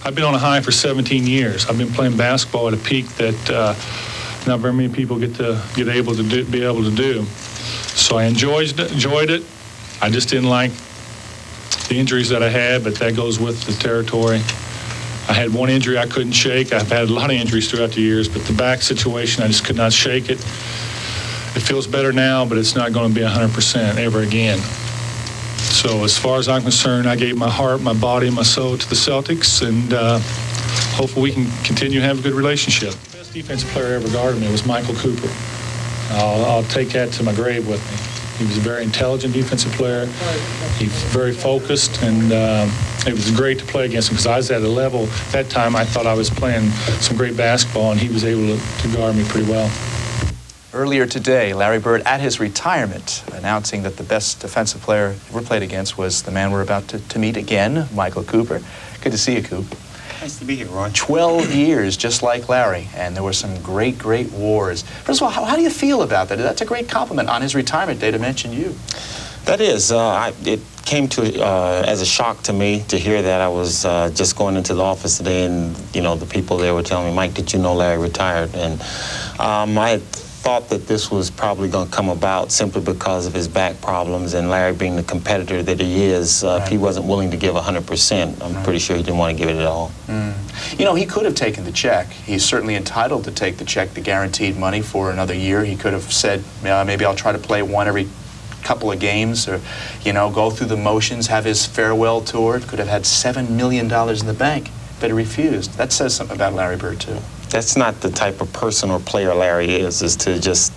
I've been on a high for 17 years. I've been playing basketball at a peak that not very many people be able to do. So I enjoyed it. I just didn't like the injuries that I had, but that goes with the territory. I had one injury I couldn't shake. I've had a lot of injuries throughout the years, but the back situation, I just could not shake it. It feels better now, but it's not going to be 100% ever again. So as far as I'm concerned, I gave my heart, my body, and my soul to the Celtics, and hopefully we can continue to have a good relationship. The best defensive player ever guarded me was Michael Cooper. I'll take that to my grave with me. He was a very intelligent defensive player. He was very focused, and it was great to play against him because I was at a level, at that time I thought I was playing some great basketball, and he was able to guard me pretty well. Earlier today, Larry Bird, at his retirement, announcing that the best defensive player he ever played against was the man we're about to meet again, Michael Cooper. Good to see you, Coop. Nice to be here, Roy. 12 years, just like Larry, and there were some great, great wars. First of all, how do you feel about that? That's a great compliment on his retirement day to mention you. That is. It came to as a shock to me to hear that. I was just going into the office today, and the people there were telling me, "Mike, did you know Larry retired?" And I had thought that this was probably going to come about simply because of his back problems, and Larry being the competitor that he is, if he wasn't willing to give 100%, I'm pretty sure he didn't want to give it at all. He could have taken the check. He's certainly entitled to take the check, the guaranteed money for another year. He could have said, maybe I'll try to play one every couple of games, or go through the motions, have his farewell tour. Could have had $7 million in the bank, but he refused. That says something about Larry Bird, too. That's not the type of person or player Larry is to just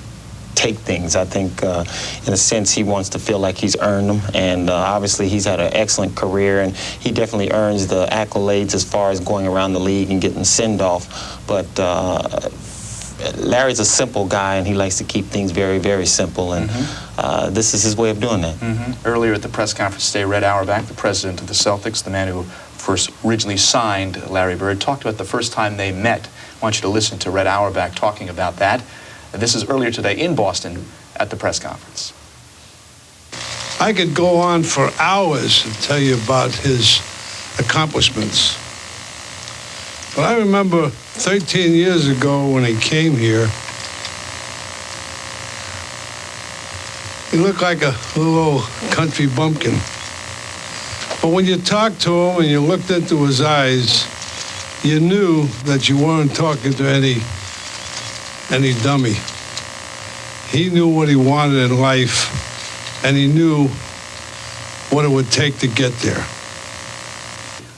take things. I think, in a sense, he wants to feel like he's earned them, and obviously he's had an excellent career, and he definitely earns the accolades as far as going around the league and getting send-off. But Larry's a simple guy, and he likes to keep things very, very simple, and this is his way of doing that. Earlier at the press conference today, Red Auerbach, the president of the Celtics, the man who first originally signed Larry Bird, talked about the first time they met. I want you to listen to Red Auerbach talking about that. This is earlier today in Boston at the press conference. I could go on for hours and tell you about his accomplishments. But I remember 13 years ago when he came here, he looked like a little country bumpkin. But when you talked to him and you looked into his eyes, you knew that you weren't talking to any dummy. He knew what he wanted in life, and he knew what it would take to get there.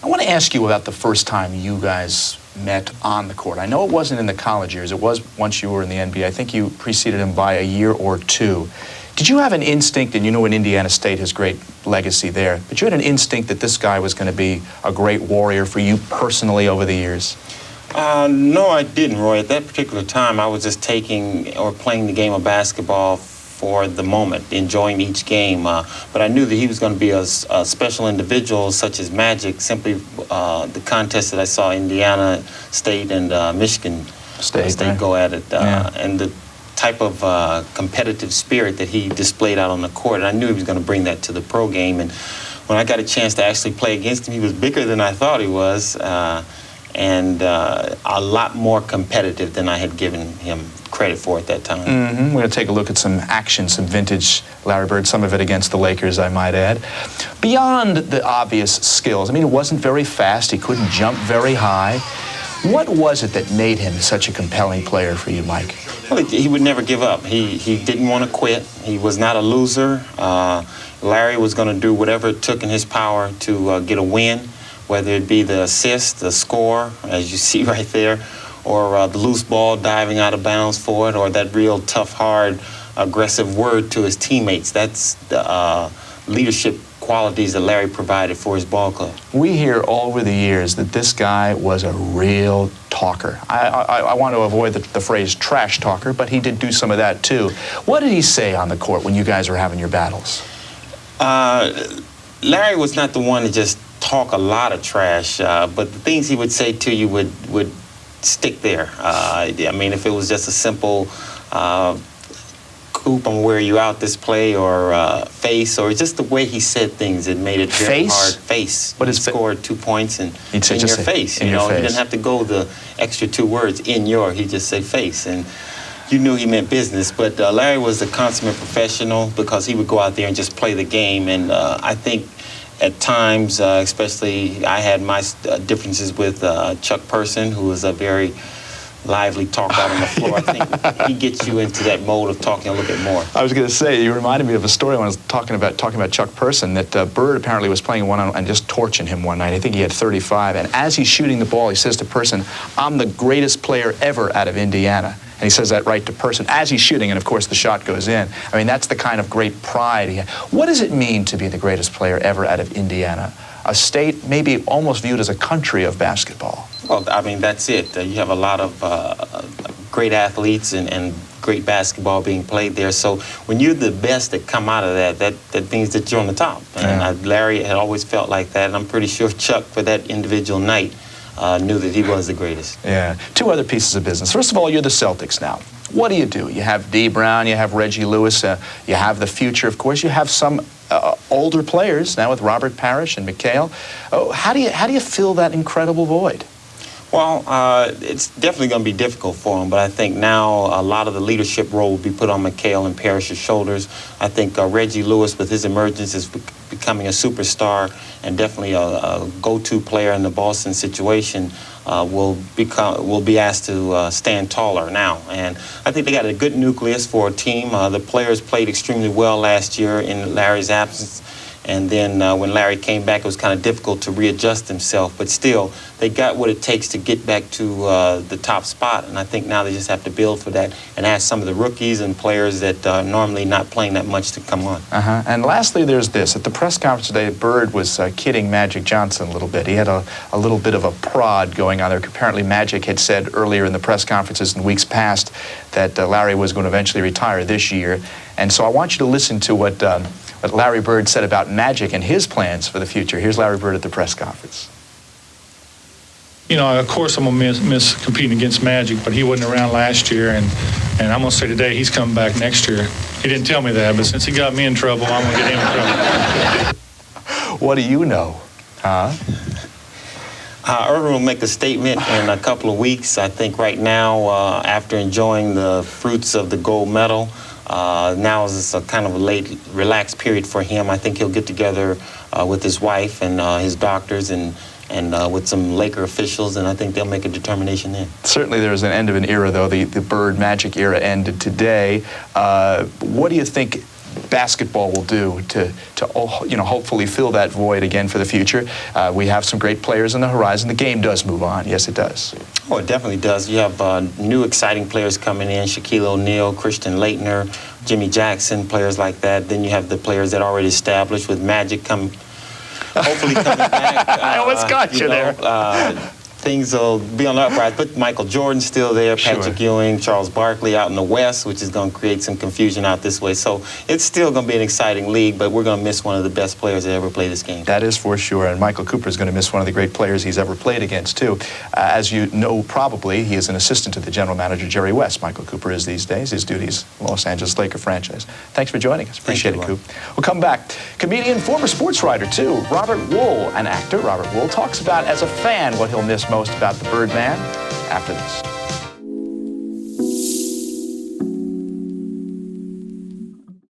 I want to ask you about the first time you guys met on the court. I know it wasn't in the college years. It was once you were in the NBA. I think you preceded him by a year or two. Did you have an instinct, and in Indiana State has great legacy there, but you had an instinct that this guy was going to be a great warrior for you personally over the years? No, I didn't, Roy. At that particular time, I was just taking or playing the game of basketball for the moment, enjoying each game. But I knew that he was going to be a special individual, such as Magic, simply the contest that I saw Indiana State and Michigan State go at it, and the type of competitive spirit that he displayed out on the court. And I knew he was going to bring that to the pro game. And when I got a chance to actually play against him, he was bigger than I thought he was, and a lot more competitive than I had given him credit for at that time. We're going to take a look at some action, some vintage Larry Bird, some of it against the Lakers, I might add. Beyond the obvious skills, it wasn't very fast, he couldn't jump very high. What was it that made him such a compelling player for you, Mike? Well, he would never give up. He didn't want to quit. He was not a loser. Larry was going to do whatever it took in his power to get a win, whether it be the assist, the score, as you see right there, or the loose ball diving out of bounds for it, or that real tough, hard, aggressive word to his teammates. That's the leadership qualities that Larry provided for his ball club. We hear all over the years that this guy was a real talker. I want to avoid the phrase trash talker, but he did do some of that too. What did he say on the court when you guys were having your battles? Larry was not the one to just talk a lot of trash, but the things he would say to you would stick there. If it was just a simple hoop, I'm gonna wear you out this play, or face, or just the way he said things, it made it very hard. Face. What is he scored 2 points and he'd say, in your face. In you your know, face. he didn't have to go the extra 2 words in your. He just say face, and you knew he meant business. But Larry was a consummate professional because he would go out there and just play the game. And I think at times, especially I had my differences with Chuck Person, who was a very lively talk out on the floor. I think he gets you into that mode of talking a little bit more. I was going to say, you reminded me of a story when I was talking about Chuck Person, that Bird apparently was playing one and just torching him one night. I think he had 35, and as he's shooting the ball, he says to Person, "I'm the greatest player ever out of Indiana." And he says that right to Person as he's shooting, and of course the shot goes in. I mean, that's the kind of great pride he had. What does it mean to be the greatest player ever out of Indiana? A state maybe almost viewed as a country of basketball. Well, I mean, that's it. You have a lot of great athletes and great basketball being played there. So when you're the best that come out of that means that you're on the top. And Larry had always felt like that, and I'm pretty sure Chuck, for that individual night, knew that he was the greatest. Yeah. 2 other pieces of business. First of all, you're the Celtics now. What do? You have D. Brown, you have Reggie Lewis, you have the future, of course. You have some older players now with Robert Parrish and McHale. Oh, how do you fill that incredible void? Well, it's definitely going to be difficult for him, but I think now a lot of the leadership role will be put on McHale and Parrish's shoulders. I think Reggie Lewis, with his emergence, is becoming a superstar and definitely a go-to player in the Boston situation. Will be asked to stand taller now, and I think they got a good nucleus for a team. The players played extremely well last year in Larry's absence. And then when Larry came back, it was kind of difficult to readjust himself. But still, they got what it takes to get back to the top spot. And I think now they just have to build for that and ask some of the rookies and players that are normally not playing that much to come on. And lastly, there's this. At the press conference today, Bird was kidding Magic Johnson a little bit. He had a little bit of a prod going on there. Apparently, Magic had said earlier in the press conferences in weeks past that Larry was going to eventually retire this year. And so I want you to listen to what Larry Bird said about Magic and his plans for the future. Here's Larry Bird at the press conference. You know, of course I'm going to miss competing against Magic, but he wasn't around last year, and I'm going to say today he's coming back next year. He didn't tell me that, but since he got me in trouble, I'm going to get him in trouble. What do you know? Irvin will make a statement in a couple of weeks. I think right now, after enjoying the fruits of the gold medal, now is a kind of a late, relaxed period for him. I think he'll get together with his wife and his doctors and with some Laker officials, and I think they'll make a determination then. Certainly there's an end of an era, though. The Bird Magic era ended today. What do you think basketball will do to hopefully fill that void again for the future? We have some great players on the horizon. The game does move on. Yes, it does. Oh, it definitely does. You have new exciting players coming in, Shaquille O'Neal, Christian Laettner, Jimmy Jackson, players like that. Then you have the players that are already established with Magic hopefully coming back. I almost got you there. Things will be on the uprise, but Michael Jordan's still there, Patrick Ewing, Charles Barkley out in the West, which is going to create some confusion out this way. So it's still going to be an exciting league, but we're going to miss one of the best players that ever played this game. That is for sure, and Michael Cooper is going to miss one of the great players he's ever played against, too. As you know, probably, he is an assistant to the general manager, Jerry West. Michael Cooper is these days. His duties, Los Angeles Laker franchise. Thanks for joining us. Appreciate it, Coop. We'll come back. Comedian, former sports writer, too, Robert Wool, an actor. Robert Wool talks about, as a fan, what he'll miss most about the Birdman after this.